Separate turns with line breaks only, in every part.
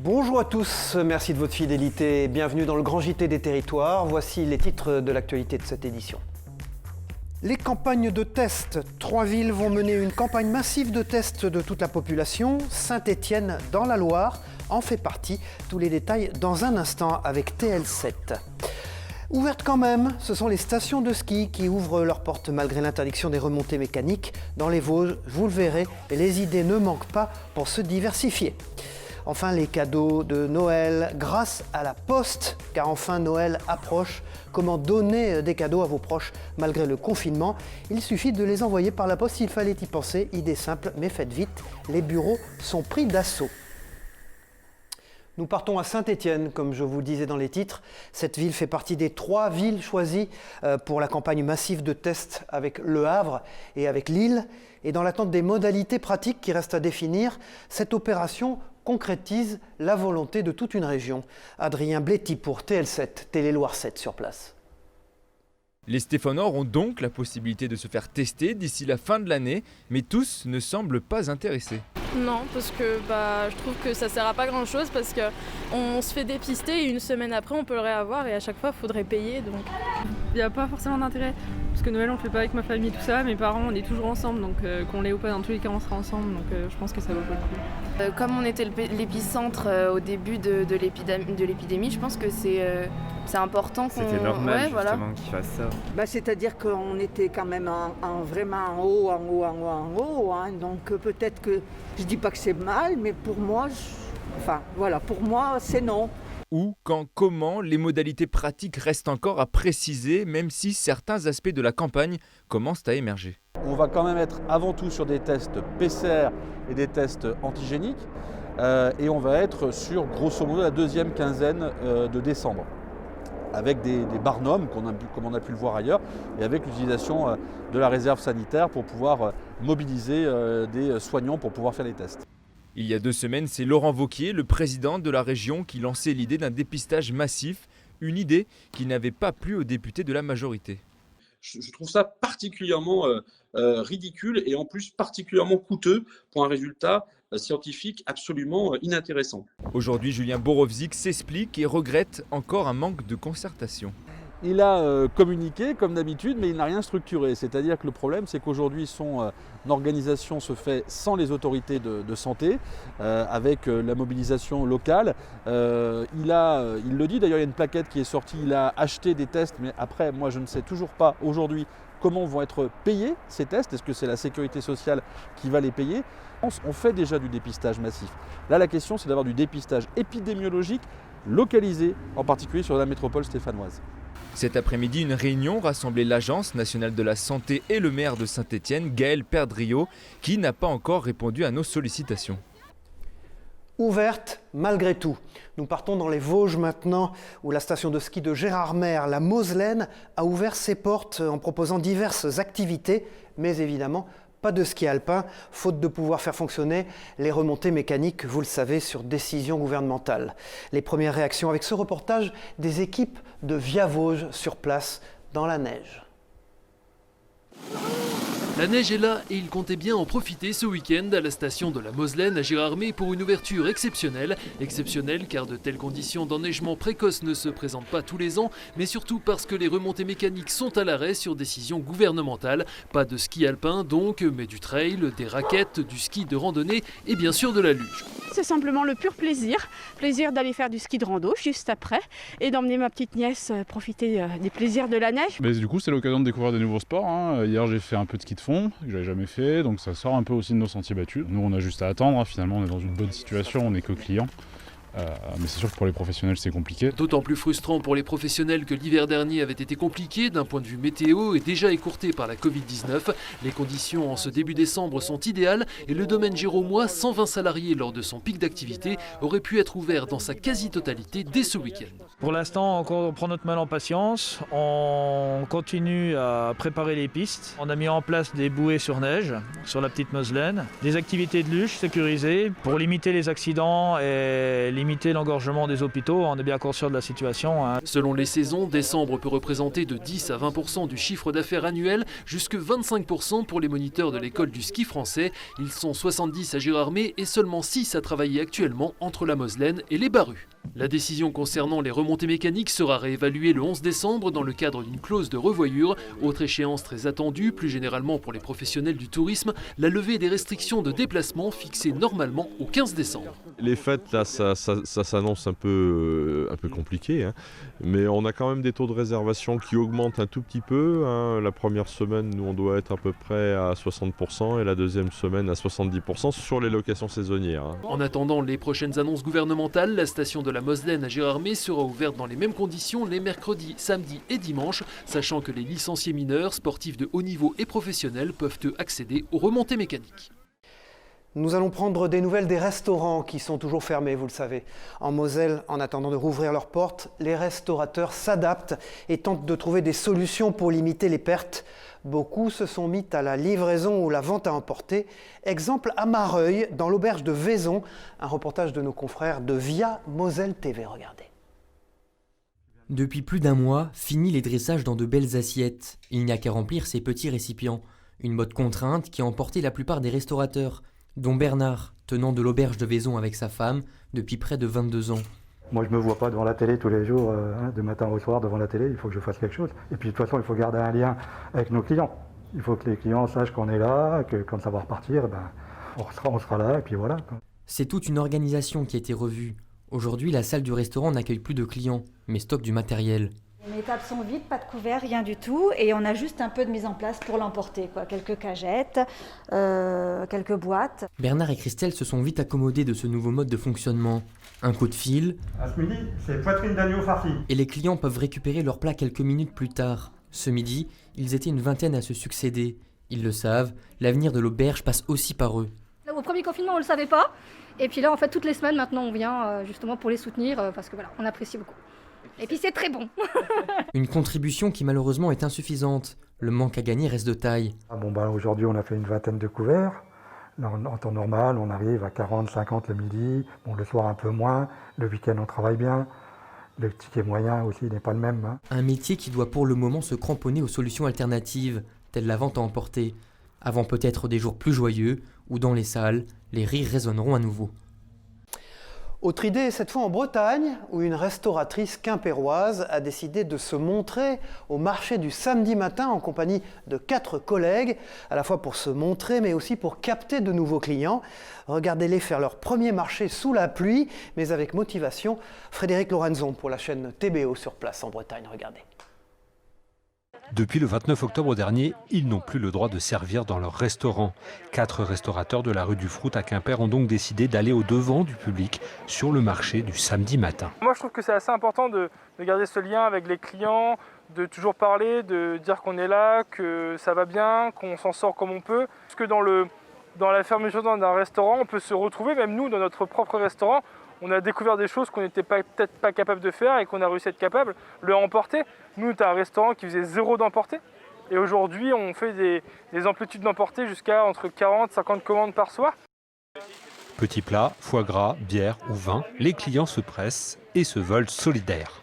Bonjour à tous, merci de votre fidélité. Bienvenue dans le Grand JT des territoires. Voici les titres de l'actualité de cette édition. Les campagnes de tests. 3 villes vont mener une campagne massive de tests de toute la population. Saint-Étienne, dans la Loire, en fait partie. Tous les détails dans un instant avec TL7. Ouvertes quand même, ce sont les stations de ski qui ouvrent leurs portes malgré l'interdiction des remontées mécaniques. Dans les Vosges, vous le verrez, les idées ne manquent pas pour se diversifier. Enfin, les cadeaux de Noël grâce à la Poste, car enfin Noël approche. Comment donner des cadeaux à vos proches malgré le confinement? Il suffit de les envoyer par la Poste s'il fallait y penser. Idée simple, mais faites vite, les bureaux sont pris d'assaut. Nous partons à Saint-Étienne, comme je vous le disais dans les titres. Cette ville fait partie des 3 villes choisies pour la campagne massive de tests avec Le Havre et avec Lille. Et dans l'attente des modalités pratiques qui restent à définir, cette opération concrétise la volonté de toute une région. Adrien Bléty pour TL7, Télé-Loire 7 sur place.
Les Stéphanois ont donc la possibilité de se faire tester d'ici la fin de l'année, mais tous ne semblent pas intéressés.
Non, parce que je trouve que ça sert à pas grand chose parce qu'on se fait dépister et une semaine après on peut le réavoir et à chaque fois il faudrait payer. Donc
il n'y a pas forcément d'intérêt parce que Noël on le fait pas avec ma famille tout ça, mes parents on est toujours ensemble donc qu'on l'ait ou pas dans tous les cas on sera ensemble donc je pense que ça vaut pas le coup.
Comme on était l'épicentre au début de l'épidémie, je pense que c'est important qu'on...
C'était normal qu'ils fassent ça.
C'est-à-dire qu'on était quand même vraiment en haut, hein, donc peut-être que, je dis pas que c'est mal, mais pour moi, pour moi c'est non.
Où, quand, comment, les modalités pratiques restent encore à préciser, même si certains aspects de la campagne commencent à émerger.
On va quand même être avant tout sur des tests PCR et des tests antigéniques, et on va être sur grosso modo la deuxième quinzaine de décembre, avec des barnums, comme on a pu le voir ailleurs, et avec l'utilisation de la réserve sanitaire pour pouvoir mobiliser des soignants pour pouvoir faire les tests.
Il y a 2 semaines, c'est Laurent Wauquiez, le président de la région, qui lançait l'idée d'un dépistage massif, une idée qui n'avait pas plu aux députés de la majorité.
Je trouve ça particulièrement ridicule et en plus particulièrement coûteux pour un résultat scientifique absolument inintéressant.
Aujourd'hui, Julien Borowczyk s'explique et regrette encore un manque de concertation.
Il a communiqué comme d'habitude, mais il n'a rien structuré. C'est-à-dire que le problème, c'est qu'aujourd'hui, son organisation se fait sans les autorités de santé, avec la mobilisation locale. Il le dit, d'ailleurs, il y a une plaquette qui est sortie, il a acheté des tests, mais après, moi, je ne sais toujours pas aujourd'hui comment vont être payés ces tests. Est-ce que c'est la sécurité sociale qui va les payer? On fait déjà du dépistage massif. Là, la question, c'est d'avoir du dépistage épidémiologique localisé, en particulier sur la métropole stéphanoise.
Cet après-midi, une réunion rassemblait l'Agence nationale de la santé et le maire de Saint-Étienne, Gaël Perdriau, qui n'a pas encore répondu à nos sollicitations.
Ouverte malgré tout. Nous partons dans les Vosges maintenant, où la station de ski de Gérardmer, la Moselaine, a ouvert ses portes en proposant diverses activités, mais évidemment pas de ski alpin, faute de pouvoir faire fonctionner les remontées mécaniques, vous le savez, sur décision gouvernementale. Les premières réactions avec ce reportage des équipes de Via Vosges sur place dans la neige.
La neige est là et ils comptaient bien en profiter ce week-end à la station de la Moselaine à Gérardmer pour une ouverture exceptionnelle. Exceptionnelle car de telles conditions d'enneigement précoce ne se présentent pas tous les ans, mais surtout parce que les remontées mécaniques sont à l'arrêt sur décision gouvernementale. Pas de ski alpin donc, mais du trail, des raquettes, du ski de randonnée et bien sûr de la luge.
C'est simplement le pur plaisir d'aller faire du ski de rando juste après et d'emmener ma petite nièce profiter des plaisirs de la neige.
Mais du coup c'est l'occasion de découvrir des nouveaux sports, hein. Hier j'ai fait un peu de ski de fond que j'avais jamais fait, donc ça sort un peu aussi de nos sentiers battus. Nous on a juste à attendre, hein. Finalement on est dans une bonne situation, on n'est que clients. Mais c'est sûr que pour les professionnels c'est compliqué.
D'autant plus frustrant pour les professionnels que l'hiver dernier avait été compliqué d'un point de vue météo et déjà écourté par la Covid-19. Les conditions en ce début décembre sont idéales et le domaine géromois, 120 salariés lors de son pic d'activité, aurait pu être ouvert dans sa quasi-totalité dès ce week-end.
Pour l'instant, on prend notre mal en patience, on continue à préparer les pistes. On a mis en place des bouées sur neige sur la petite Moselaine, des activités de luge sécurisées pour limiter les accidents et limiter limiter l'engorgement des hôpitaux, on est bien conscient de la situation.
Selon les saisons, décembre peut représenter de 10 à 20% du chiffre d'affaires annuel, jusque 25% pour les moniteurs de l'école du ski français. Ils sont 70 à Gérardmer et seulement 6 à travailler actuellement entre la Moselaine et les Barrues. La décision concernant les remontées mécaniques sera réévaluée le 11 décembre dans le cadre d'une clause de revoyure. Autre échéance très attendue, plus généralement pour les professionnels du tourisme, la levée des restrictions de déplacement fixées normalement au 15 décembre.
Les fêtes, là, ça s'annonce un peu compliqué, hein. Mais on a quand même des taux de réservation qui augmentent un tout petit peu, hein. La première semaine, nous, on doit être à peu près à 60% et la deuxième semaine à 70% sur les locations saisonnières, hein.
En attendant les prochaines annonces gouvernementales, la station de la Moselaine à Gérardmer sera ouverte dans les mêmes conditions les mercredis, samedis et dimanches, sachant que les licenciés mineurs, sportifs de haut niveau et professionnels peuvent eux accéder aux remontées mécaniques.
Nous allons prendre des nouvelles des restaurants qui sont toujours fermés, vous le savez. En Moselle, en attendant de rouvrir leurs portes, les restaurateurs s'adaptent et tentent de trouver des solutions pour limiter les pertes. Beaucoup se sont mis à la livraison ou la vente à emporter. Exemple à Mareuil, dans l'auberge de Vaison. Un reportage de nos confrères de Via Moselle TV. Regardez.
Depuis plus d'un mois, fini les dressages dans de belles assiettes. Il n'y a qu'à remplir ces petits récipients. Une mode contrainte qui a emporté la plupart des restaurateurs, dont Bernard, tenant de l'auberge de Vaison avec sa femme depuis près de 22 ans.
Moi, je ne me vois pas devant la télé tous les jours, de matin au soir devant la télé, il faut que je fasse quelque chose. Et puis de toute façon, il faut garder un lien avec nos clients. Il faut que les clients sachent qu'on est là, que quand ça va repartir, on sera là, et puis voilà.
C'est toute une organisation qui a été revue. Aujourd'hui, la salle du restaurant n'accueille plus de clients, mais stocke du matériel.
Les tables sont vides, pas de couverts, rien du tout, et on a juste un peu de mise en place pour l'emporter, quoi. Quelques cagettes, quelques boîtes.
Bernard et Christelle se sont vite accommodés de ce nouveau mode de fonctionnement. Un coup de fil.
À ce midi, c'est poitrine d'agneau farcie.
Et les clients peuvent récupérer leur plat quelques minutes plus tard. Ce midi, ils étaient une vingtaine à se succéder. Ils le savent, l'avenir de l'auberge passe aussi par eux.
Au premier confinement, on ne le savait pas. Et puis là, en fait, toutes les semaines, maintenant, on vient justement pour les soutenir, parce que voilà, on apprécie beaucoup. Et puis c'est très bon.
Une contribution qui malheureusement est insuffisante. Le manque à gagner reste de taille.
Aujourd'hui, on a fait une vingtaine de couverts. En temps normal, on arrive à 40, 50 le midi. Le soir, un peu moins. Le week-end, on travaille bien. Le ticket moyen aussi n'est pas le même, hein.
Un métier qui doit pour le moment se cramponner aux solutions alternatives, telles la vente à emporter. Avant peut-être des jours plus joyeux, où dans les salles, les rires résonneront à nouveau.
Autre idée, cette fois en Bretagne, où une restauratrice quimpéroise a décidé de se montrer au marché du samedi matin en compagnie de 4 collègues, à la fois pour se montrer, mais aussi pour capter de nouveaux clients. Regardez-les faire leur premier marché sous la pluie, mais avec motivation. Frédéric Lorenzon pour la chaîne TBO sur place en Bretagne, regardez.
Depuis le 29 octobre dernier, ils n'ont plus le droit de servir dans leur restaurant. 4 restaurateurs de la rue du Frout à Quimper ont donc décidé d'aller au-devant du public sur le marché du samedi matin.
Moi je trouve que c'est assez important de garder ce lien avec les clients, de toujours parler, de dire qu'on est là, que ça va bien, qu'on s'en sort comme on peut. Parce que dans la fermeture d'un restaurant, on peut se retrouver, même nous dans notre propre restaurant, on a découvert des choses qu'on n'était peut-être pas capable de faire et qu'on a réussi à être capable de emporter. Nous, on était un restaurant qui faisait 0 d'emporter. Et aujourd'hui, on fait des amplitudes d'emporter jusqu'à entre 40 et 50 commandes par soir.
Petits plats, foie gras, bière ou vin, les clients se pressent et se veulent solidaires.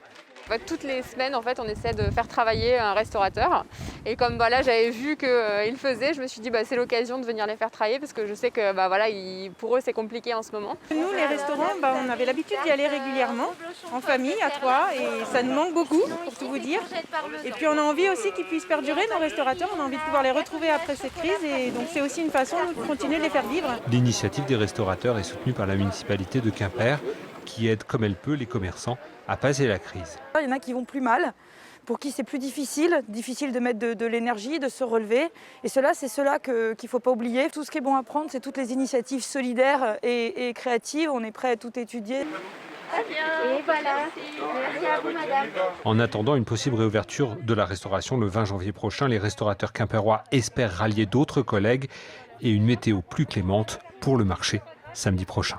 Toutes les semaines, en fait, on essaie de faire travailler un restaurateur. Et comme là, j'avais vu qu'ils le faisaient, je me suis dit c'est l'occasion de venir les faire travailler parce que je sais que pour eux, c'est compliqué en ce moment.
Nous, les restaurants, on avait l'habitude d'y aller régulièrement, en famille, à 3, et ça nous manque beaucoup, pour tout vous dire. Et puis, on a envie aussi qu'ils puissent perdurer, nos restaurateurs. On a envie de pouvoir les retrouver après cette crise. Et donc, c'est aussi une façon de continuer de les faire vivre.
L'initiative des restaurateurs est soutenue par la municipalité de Quimper, qui aide comme elle peut les commerçants à passer la crise.
Il y en a qui vont plus mal, pour qui c'est plus difficile de mettre de l'énergie, de se relever. Et c'est cela qu'il ne faut pas oublier. Tout ce qui est bon à prendre, c'est toutes les initiatives solidaires et créatives. On est prêt à tout étudier.
Et voilà, merci à vous madame.
En attendant une possible réouverture de la restauration le 20 janvier prochain, les restaurateurs quimpérois espèrent rallier d'autres collègues et une météo plus clémente pour le marché samedi prochain.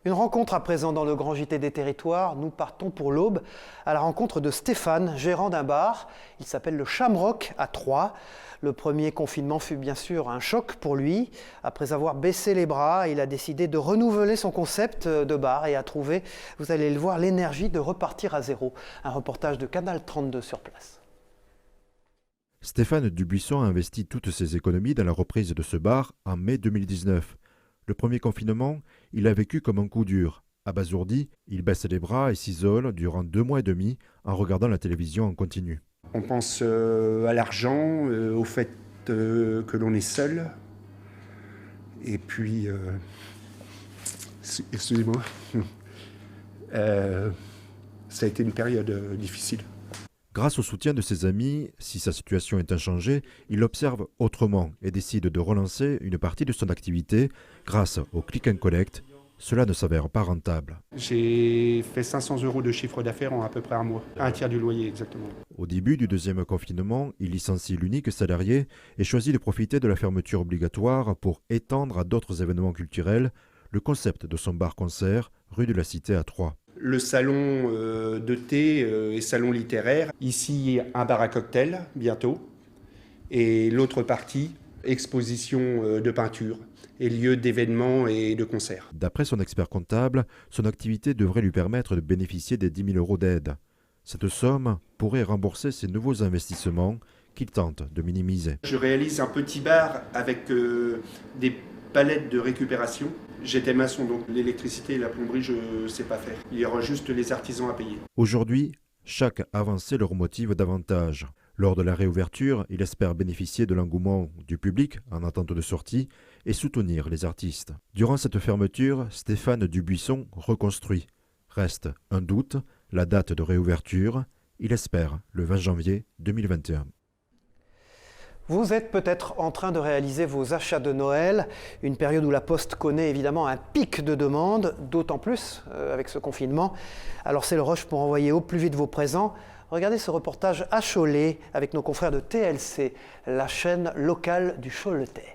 Une rencontre à présent dans le Grand JT des Territoires. Nous partons pour l'Aube à la rencontre de Stéphane, gérant d'un bar. Il s'appelle le Shamrock à Troyes. Le premier confinement fut bien sûr un choc pour lui. Après avoir baissé les bras, il a décidé de renouveler son concept de bar et a trouvé, vous allez le voir, l'énergie de repartir à zéro. Un reportage de Canal 32 sur place.
Stéphane Dubuisson a investi toutes ses économies dans la reprise de ce bar en mai 2019. Le premier confinement, il l'a vécu comme un coup dur. Abasourdi, il baisse les bras et s'isole durant 2 mois et demi en regardant la télévision en continu.
On pense à l'argent, au fait que l'on est seul. Et puis, excusez-moi, ça a été une période difficile.
Grâce au soutien de ses amis, si sa situation est inchangée, il l'observe autrement et décide de relancer une partie de son activité grâce au click and collect. Cela ne s'avère pas rentable.
J'ai fait 500 € de chiffre d'affaires en à peu près un mois, un tiers du loyer exactement.
Au début du deuxième confinement, il licencie l'unique salarié et choisit de profiter de la fermeture obligatoire pour étendre à d'autres événements culturels le concept de son bar-concert rue de la Cité à Troyes.
Le salon de thé et salon littéraire. Ici, un bar à cocktail, bientôt. Et l'autre partie, exposition de peinture et lieu d'événements et de concerts.
D'après son expert comptable, son activité devrait lui permettre de bénéficier des 10 000 € d'aide. Cette somme pourrait rembourser ses nouveaux investissements qu'il tente de minimiser.
Je réalise un petit bar avec des palettes de récupération. J'étais maçon, donc l'électricité et la plomberie, je ne sais pas faire. Il y aura juste les artisans à payer.
Aujourd'hui, chaque avancée leur motive davantage. Lors de la réouverture, il espère bénéficier de l'engouement du public en attente de sortie et soutenir les artistes. Durant cette fermeture, Stéphane Dubuisson reconstruit. Reste un doute, la date de réouverture. Il espère le 20 janvier 2021.
Vous êtes peut-être en train de réaliser vos achats de Noël, une période où la Poste connaît évidemment un pic de demande, d'autant plus avec ce confinement. Alors c'est le rush pour envoyer au plus vite vos présents. Regardez ce reportage à Cholet avec nos confrères de TLC, la chaîne locale du Choletais.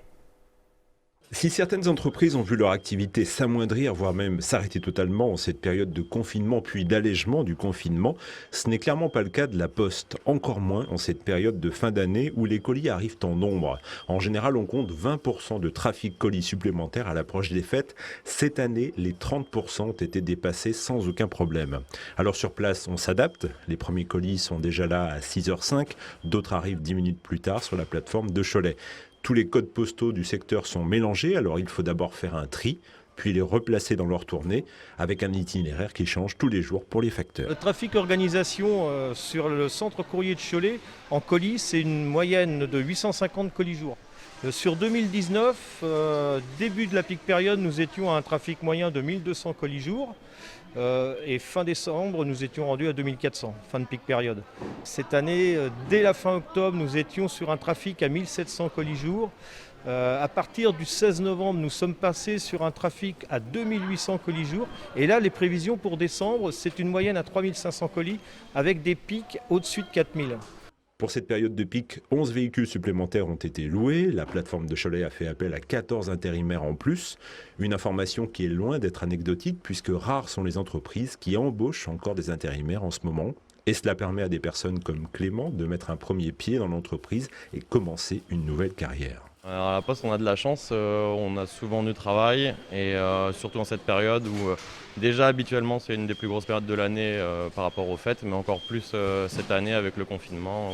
Si certaines entreprises ont vu leur activité s'amoindrir, voire même s'arrêter totalement en cette période de confinement puis d'allègement du confinement, ce n'est clairement pas le cas de la Poste, encore moins en cette période de fin d'année où les colis arrivent en nombre. En général, on compte 20% de trafic colis supplémentaires à l'approche des fêtes. Cette année, les 30% ont été dépassés sans aucun problème. Alors sur place, on s'adapte. Les premiers colis sont déjà là à 6h05, d'autres arrivent 10 minutes plus tard sur la plateforme de Cholet. Tous les codes postaux du secteur sont mélangés, alors il faut d'abord faire un tri, puis les replacer dans leur tournée, avec un itinéraire qui change tous les jours pour les facteurs.
Le trafic organisation sur le centre courrier de Cholet, en colis, c'est une moyenne de 850 colis jour. Sur 2019, début de la pic période, nous étions à un trafic moyen de 1200 colis jour. Et fin décembre, nous étions rendus à 2400, fin de pic période. Cette année, dès la fin octobre, nous étions sur un trafic à 1700 colis jour. À partir du 16 novembre, nous sommes passés sur un trafic à 2800 colis jour. Et là, les prévisions pour décembre, c'est une moyenne à 3500 colis avec des pics au-dessus de 4000.
Pour cette période de pic, 11 véhicules supplémentaires ont été loués. La plateforme de Cholet a fait appel à 14 intérimaires en plus. Une information qui est loin d'être anecdotique puisque rares sont les entreprises qui embauchent encore des intérimaires en ce moment. Et cela permet à des personnes comme Clément de mettre un premier pied dans l'entreprise et commencer une nouvelle carrière.
Alors à la Poste, on a de la chance, on a souvent du travail et surtout en cette période où déjà habituellement c'est une des plus grosses périodes de l'année par rapport aux fêtes, mais encore plus cette année avec le confinement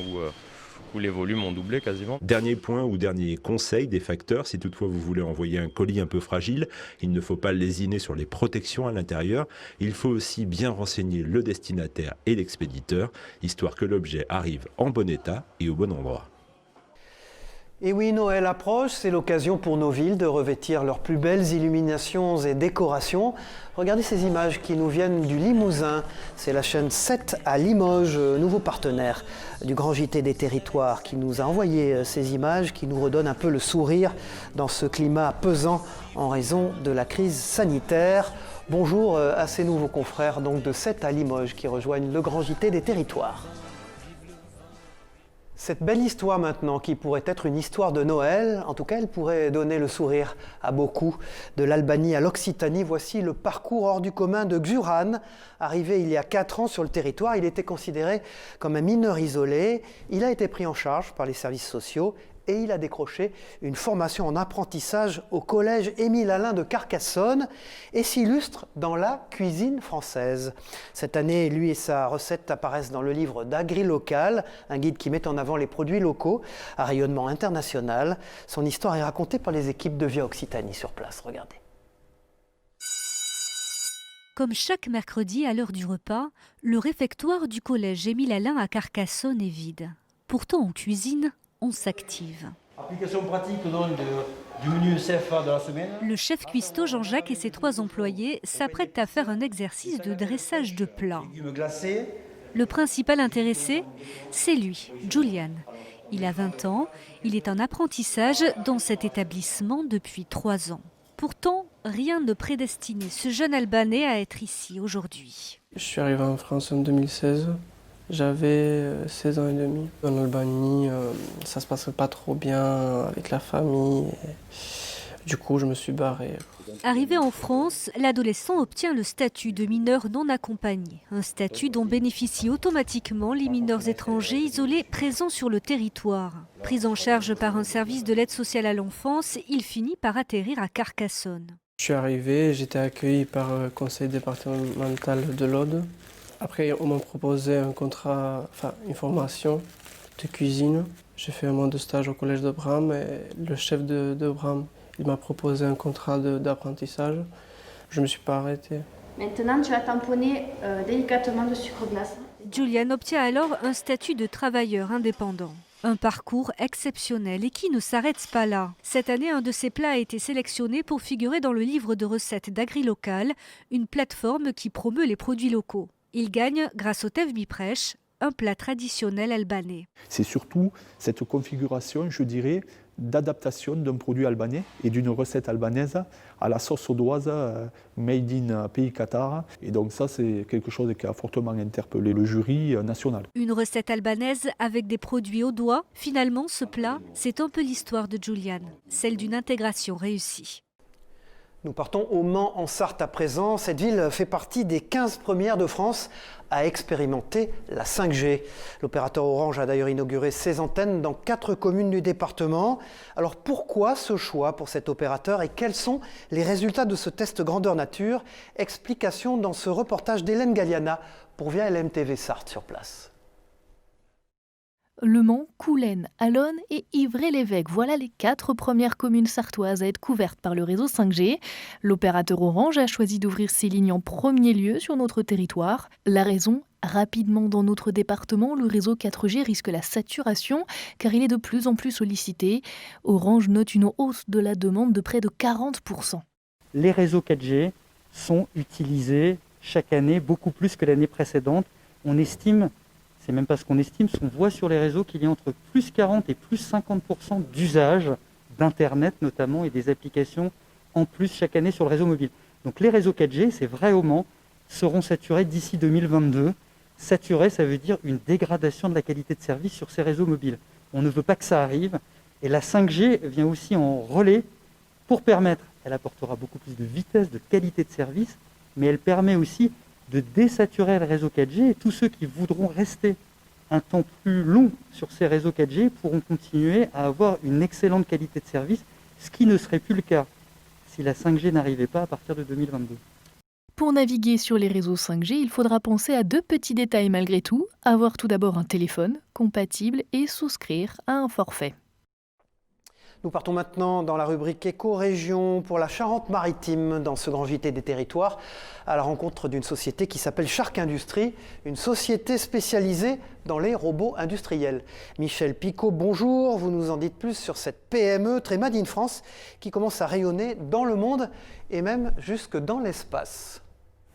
où les volumes ont doublé quasiment.
Dernier point ou dernier conseil des facteurs, si toutefois vous voulez envoyer un colis un peu fragile, il ne faut pas lésiner sur les protections à l'intérieur. Il faut aussi bien renseigner le destinataire et l'expéditeur, histoire que l'objet arrive en bon état et au bon endroit.
Et oui, Noël approche, c'est l'occasion pour nos villes de revêtir leurs plus belles illuminations et décorations. Regardez ces images qui nous viennent du Limousin. C'est la chaîne 7 à Limoges, nouveau partenaire du Grand JT des Territoires, qui nous a envoyé ces images, qui nous redonnent un peu le sourire dans ce climat pesant en raison de la crise sanitaire. Bonjour à ces nouveaux confrères donc de 7 à Limoges qui rejoignent le Grand JT des Territoires. Cette belle histoire maintenant, qui pourrait être une histoire de Noël, en tout cas elle pourrait donner le sourire à beaucoup. De l'Albanie à l'Occitanie, voici le parcours hors du commun de Xuran. Arrivé il y a 4 ans sur le territoire, il était considéré comme un mineur isolé. Il a été pris en charge par les services sociaux et il a décroché une formation en apprentissage au collège Émile Alain de Carcassonne et s'illustre dans la cuisine française. Cette année, lui et sa recette apparaissent dans le livre d'Agri-Local, un guide qui met en avant les produits locaux à rayonnement international. Son histoire est racontée par les équipes de Via Occitanie sur place. Regardez.
Comme chaque mercredi à l'heure du repas, le réfectoire du collège Émile Alain à Carcassonne est vide. Pourtant en cuisine, on s'active.
Application pratique donc du menu CFA de la semaine.
Le chef cuistot Jean-Jacques et ses 3 employés s'apprêtent à faire un exercice de dressage de plats. Le principal intéressé, c'est lui, Julian. Il a 20 ans, il est en apprentissage dans cet établissement depuis 3 ans. Pourtant, rien ne prédestinait ce jeune Albanais à être ici aujourd'hui.
Je suis arrivé en France en 2016. J'avais 16 ans et demi. En Albanie, ça se passait pas trop bien avec la famille. Du coup, je me suis barré.
Arrivé en France, l'adolescent obtient le statut de mineur non accompagné. Un statut dont bénéficient automatiquement les mineurs étrangers isolés présents sur le territoire. Pris en charge par un service de l'aide sociale à l'enfance, il finit par atterrir à Carcassonne.
Je suis arrivé, j'étais accueilli par le conseil départemental de l'Aude. Après, on m'a proposé un contrat, une formation de cuisine. J'ai fait un mois de stage au collège de Bram et le chef de Bram, il m'a proposé un contrat d'apprentissage. Je ne me suis pas arrêté.
Maintenant, tu vas tamponner délicatement le sucre glace.
Julian obtient alors un statut de travailleur indépendant. Un parcours exceptionnel et qui ne s'arrête pas là. Cette année, un de ses plats a été sélectionné pour figurer dans le livre de recettes d'Agri-Local, une plateforme qui promeut les produits locaux. Il gagne grâce au tev biprech, un plat traditionnel albanais.
C'est surtout cette configuration, je dirais, d'adaptation d'un produit albanais et d'une recette albanaise à la sauce audoise made in pays Qatar. Et donc ça, c'est quelque chose qui a fortement interpellé le jury national.
Une recette albanaise avec des produits audois. Finalement, ce plat, c'est un peu l'histoire de Julian, celle d'une intégration réussie.
Nous partons au Mans en Sarthe à présent. Cette ville fait partie des 15 premières de France à expérimenter la 5G. L'opérateur Orange a d'ailleurs inauguré ses antennes dans 4 communes du département. Alors pourquoi ce choix pour cet opérateur et quels sont les résultats de ce test grandeur nature? Explication dans ce reportage d'Hélène Galliana pour Via LMTV Sarthe sur place.
Le Mans, Coulennes, Allonnes et Ivray-l'Évêque. Voilà les 4 premières communes sartoises à être couvertes par le réseau 5G. L'opérateur Orange a choisi d'ouvrir ses lignes en premier lieu sur notre territoire. La raison ? Rapidement dans notre département, le réseau 4G risque la saturation car il est de plus en plus sollicité. Orange note une hausse de la demande de près de 40%.
Les réseaux 4G sont utilisés chaque année beaucoup plus que l'année précédente. On estime, c'est même pas ce qu'on estime, on voit sur les réseaux qu'il y a entre plus 40 et plus 50% d'usage d'Internet notamment et des applications en plus chaque année sur le réseau mobile. Donc les réseaux 4G, c'est vrai au Mans, seront saturés d'ici 2022. Saturés, ça veut dire une dégradation de la qualité de service sur ces réseaux mobiles. On ne veut pas que ça arrive. Et la 5G vient aussi en relais pour permettre, elle apportera beaucoup plus de vitesse, de qualité de service, mais elle permet aussi de désaturer le réseau 4G et tous ceux qui voudront rester un temps plus long sur ces réseaux 4G pourront continuer à avoir une excellente qualité de service, ce qui ne serait plus le cas si la 5G n'arrivait pas à partir de 2022.
Pour naviguer sur les réseaux 5G, il faudra penser à 2 petits détails malgré tout. Avoir tout d'abord un téléphone compatible et souscrire à un forfait.
Nous partons maintenant dans la rubrique Éco-Région pour la Charente-Maritime, dans ce grand JT des territoires, à la rencontre d'une société qui s'appelle Shark Industries, une société spécialisée dans les robots industriels. Michel Picot, bonjour, vous nous en dites plus sur cette PME très made in France qui commence à rayonner dans le monde et même jusque dans l'espace.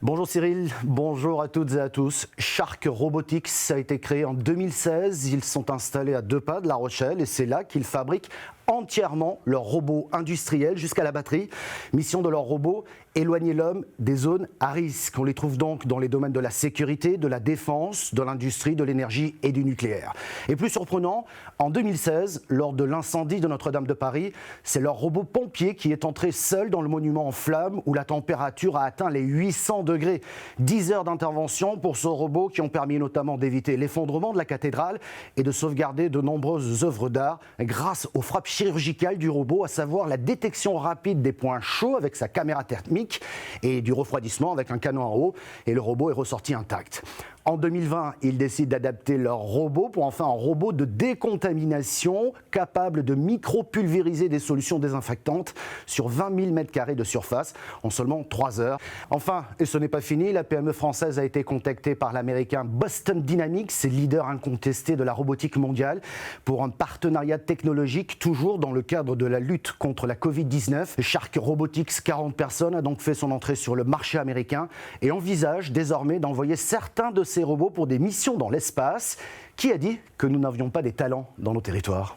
Bonjour Cyril, bonjour à toutes et à tous. Shark Robotics a été créé en 2016. Ils sont installés à 2 pas de La Rochelle et c'est là qu'ils fabriquent entièrement leurs robots industriels jusqu'à la batterie. Mission de leurs robots, éloigner l'homme des zones à risque. On les trouve donc dans les domaines de la sécurité, de la défense, de l'industrie, de l'énergie et du nucléaire. Et plus surprenant, en 2016, lors de l'incendie de Notre-Dame de Paris, c'est leur robot pompier qui est entré seul dans le monument en flammes où la température a atteint les 800 degrés. 10 heures d'intervention pour ce robot qui ont permis notamment d'éviter l'effondrement de la cathédrale et de sauvegarder de nombreuses œuvres d'art grâce aux frappes chirurgicales du robot, à savoir la détection rapide des points chauds avec sa caméra thermique et du refroidissement avec un canon à eau, et le robot est ressorti intact. En 2020, ils décident d'adapter leur robot pour en faire un robot de décontamination capable de micro-pulvériser des solutions désinfectantes sur 20 000 m² de surface en seulement 3 heures. Enfin, et ce n'est pas fini, la PME française a été contactée par l'américain Boston Dynamics, leader incontesté de la robotique mondiale, pour un partenariat technologique toujours dans le cadre de la lutte contre la Covid-19. Shark Robotics, 40 personnes, a donc fait son entrée sur le marché américain et envisage désormais d'envoyer certains de ces robots pour des missions dans l'espace. Qui a dit que nous n'avions pas des talents dans nos territoires ?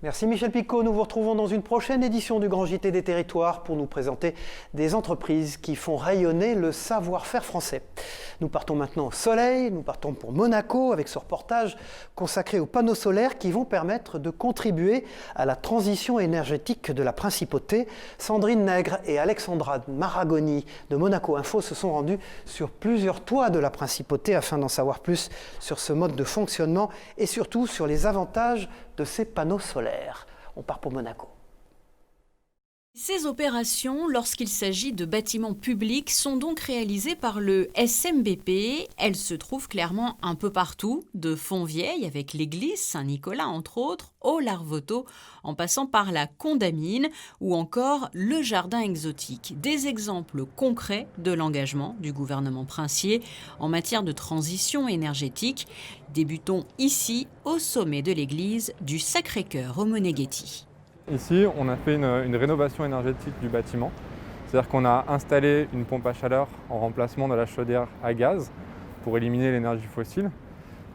Merci Michel Picot. Nous vous retrouvons dans une prochaine édition du Grand JT des Territoires pour nous présenter des entreprises qui font rayonner le savoir-faire français. Nous partons maintenant au soleil, nous partons pour Monaco avec ce reportage consacré aux panneaux solaires qui vont permettre de contribuer à la transition énergétique de la principauté. Sandrine Nègre et Alexandra Maragoni de Monaco Info se sont rendus sur plusieurs toits de la principauté afin d'en savoir plus sur ce mode de fonctionnement et surtout sur les avantages de ces panneaux solaires. On part pour Monaco.
Ces opérations, lorsqu'il s'agit de bâtiments publics, sont donc réalisées par le SMBP. Elles se trouvent clairement un peu partout, de Fontvieille avec l'église Saint-Nicolas entre autres, au Larvoto, en passant par la Condamine ou encore le jardin exotique. Des exemples concrets de l'engagement du gouvernement princier en matière de transition énergétique. Débutons ici, au sommet de l'église du Sacré-Cœur au Moneghetti.
Ici, on a fait une rénovation énergétique du bâtiment. C'est-à-dire qu'on a installé une pompe à chaleur en remplacement de la chaudière à gaz pour éliminer l'énergie fossile.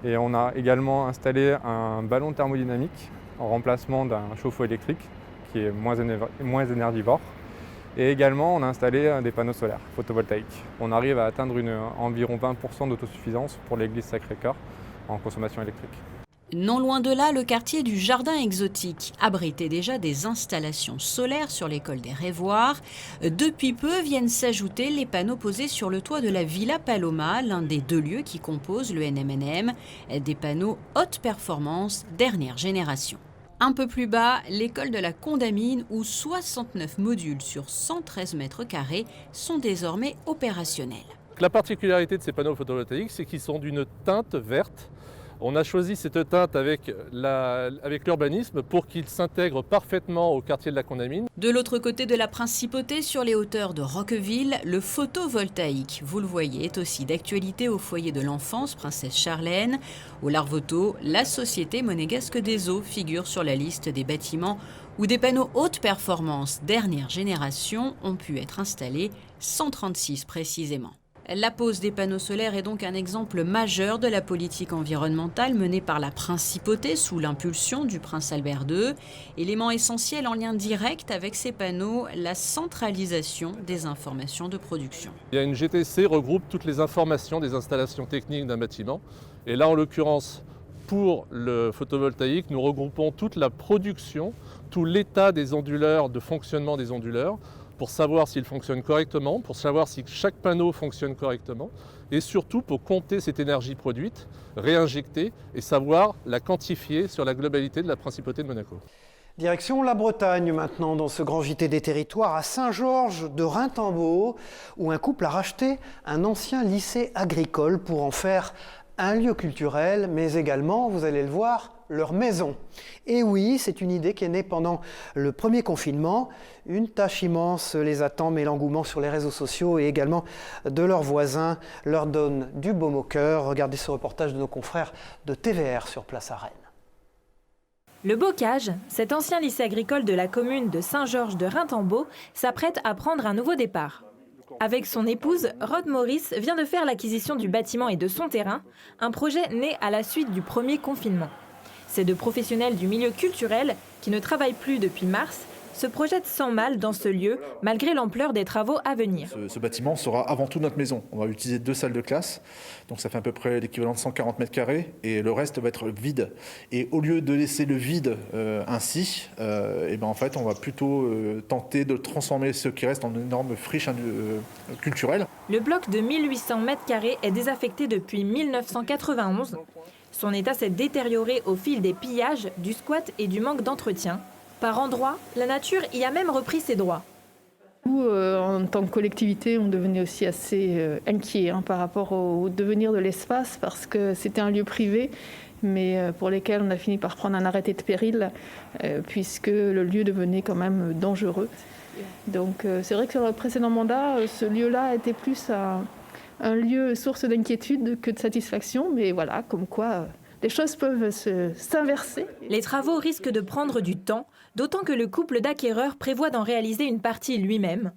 Et on a également installé un ballon thermodynamique en remplacement d'un chauffe-eau électrique qui est moins énergivore. Et également, on a installé des panneaux solaires photovoltaïques. On arrive à atteindre environ 20% d'autosuffisance pour l'église Sacré-Cœur en consommation électrique.
Non loin de là, le quartier du Jardin Exotique abritait déjà des installations solaires sur l'école des Révoirs. Depuis peu viennent s'ajouter les panneaux posés sur le toit de la Villa Paloma, l'un des 2 lieux qui composent le NMNM, des panneaux haute performance dernière génération. Un peu plus bas, l'école de la Condamine où 69 modules sur 113 mètres carrés sont désormais opérationnels.
La particularité de ces panneaux photovoltaïques, c'est qu'ils sont d'une teinte verte. On a choisi cette teinte avec l'urbanisme pour qu'il s'intègre parfaitement au quartier de la Condamine.
De l'autre côté de la principauté, sur les hauteurs de Roqueville, le photovoltaïque, vous le voyez, est aussi d'actualité au foyer de l'enfance Princesse Charlène. Au Larvoto, la société monégasque des eaux figure sur la liste des bâtiments où des panneaux haute performance dernière génération ont pu être installés, 136 précisément. La pose des panneaux solaires est donc un exemple majeur de la politique environnementale menée par la principauté sous l'impulsion du prince Albert II. Élément essentiel en lien direct avec ces panneaux, la centralisation des informations de production.
Il y a une GTC regroupe toutes les informations des installations techniques d'un bâtiment. Et là, en l'occurrence, pour le photovoltaïque, nous regroupons toute la production, tout l'état des onduleurs, de fonctionnement des onduleurs, pour savoir s'ils fonctionnent correctement, pour savoir si chaque panneau fonctionne correctement, et surtout pour compter cette énergie produite, réinjecter et savoir la quantifier sur la globalité de la principauté de Monaco.
Direction la Bretagne maintenant, dans ce grand JT des Territoires, à Saint-Georges de Rintembeau, où un couple a racheté un ancien lycée agricole pour en faire un lieu culturel, mais également, vous allez le voir, leur maison. Et oui, c'est une idée qui est née pendant le premier confinement. Une tâche immense les attend, mais l'engouement sur les réseaux sociaux et également de leurs voisins leur donne du baume au cœur. Regardez ce reportage de nos confrères de TVR sur place à Rennes.
Le Bocage, cet ancien lycée agricole de la commune de Saint-Georges de Rintembeau, s'apprête à prendre un nouveau départ. Avec son épouse, Rod Maurice vient de faire l'acquisition du bâtiment et de son terrain, un projet né à la suite du premier confinement. Ces 2 professionnels du milieu culturel qui ne travaille plus depuis mars, se projette sans mal dans ce lieu, malgré l'ampleur des travaux à venir.
Ce bâtiment sera avant tout notre maison. On va utiliser 2 salles de classe, donc ça fait à peu près l'équivalent de 140 mètres carrés, et le reste va être vide. Et au lieu de laisser le vide ainsi, en fait, on va plutôt tenter de transformer ce qui reste en une énorme friche culturelle.
Le bloc de 1800 mètres carrés est désaffecté depuis 1991. Son état s'est détérioré au fil des pillages, du squat et du manque d'entretien. Par endroits, la nature y a même repris ses droits.
En tant que collectivité, on devenait aussi assez inquiet par rapport au devenir de l'espace parce que c'était un lieu privé, mais pour lequel on a fini par prendre un arrêté de péril puisque le lieu devenait quand même dangereux. Donc c'est vrai que sur le précédent mandat, ce lieu-là était plus un lieu source d'inquiétude que de satisfaction, mais voilà, comme quoi les choses peuvent s'inverser.
Les travaux risquent de prendre du temps, d'autant que le couple d'acquéreurs prévoit d'en réaliser une partie lui-même.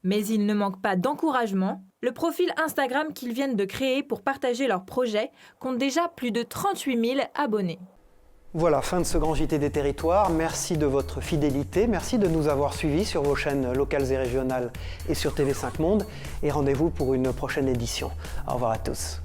Mais il ne manque pas d'encouragement. Le profil Instagram qu'ils viennent de créer pour partager leurs projets compte déjà plus de 38 000 abonnés.
Voilà, fin de ce grand JT des territoires. Merci de votre fidélité. Merci de nous avoir suivis sur vos chaînes locales et régionales et sur TV5 Monde. Et rendez-vous pour une prochaine édition. Au revoir à tous.